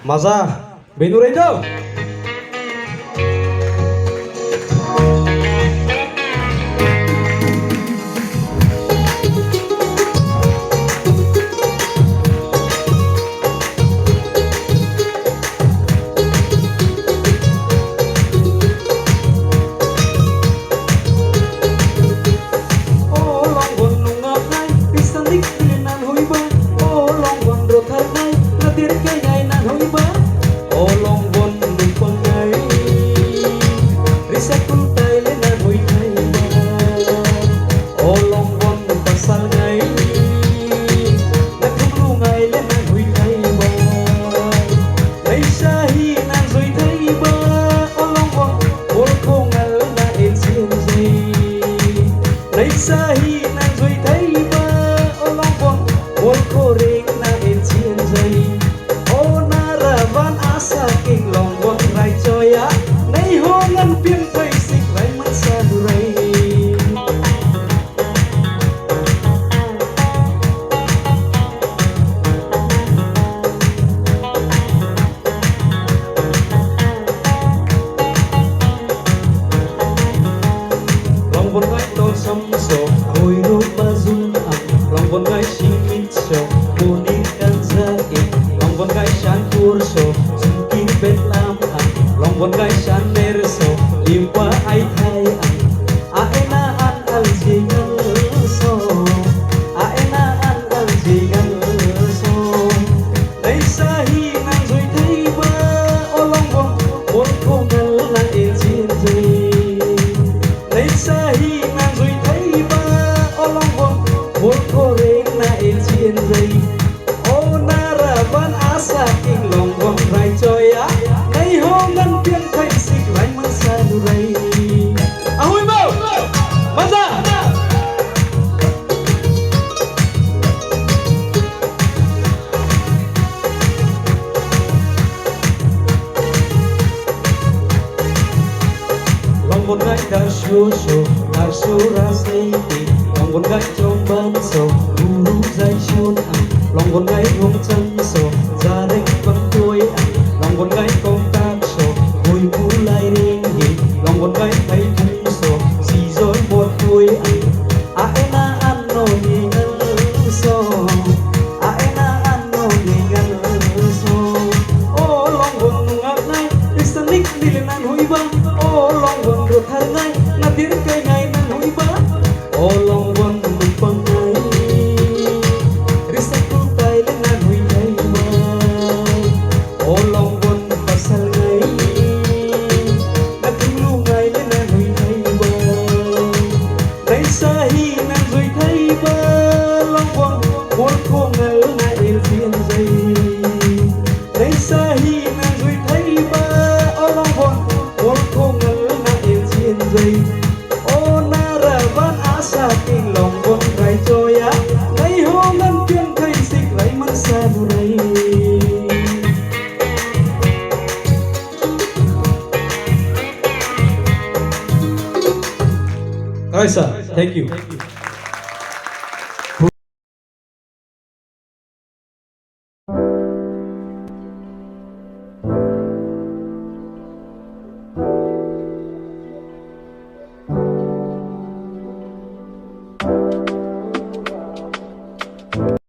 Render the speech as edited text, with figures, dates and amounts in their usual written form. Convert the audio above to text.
Maza, Benurendo. Sahi na zui thấy ba o long bon wol ko ring na in chien zai o na ra van asa king long bon rai choya nei ho ngan pim thai sik rai man sa rai long bon rai to som so oi ro ba zum long bon gai sing so boni kan zai long bon gai shan kur so sing bet lam long bon gai shan ner so limpa ai thai a ena an al jingal so a ena an al jingal so nei sahi na zui thai ba o long bon bon ko ngal na e chin zai nei sahi na zui thai ba o long bon bon ko reng na e chin zai o na ra van asa king long bon rai choya nei ho ngan pian thai sik rai man sa rai ahui bo maza long bon gai da shu shu ar su ra sei ti long bon gai chom ban so ru zai shun long bon gai hong chan so za rek bang tuoi long bon gai kong tak so hui pu lai ring hi long bon gai thai thung so si zoi bot tuoi a ena an no ni ngal so a ena an no ni ngal so o long bon ngat nai istanik dilenan hui ba o long bon ro thar ngai na dir kai ngai nan hui ba o long bon pang ngai risak tu tai le nan hui ngai ba o long bon pasal ngai na tung lu ngai le nan hui ngai ba dai sahi nan zui thai ba long bon bon ko ngal na el fian zai dai sahi nan zui thai ba o long bon bon ko ngal na el fian zai o na ra van asa king long bon rai choya nei ho ngan pian thai sik rai man sa rai Alright, sir. Thank you.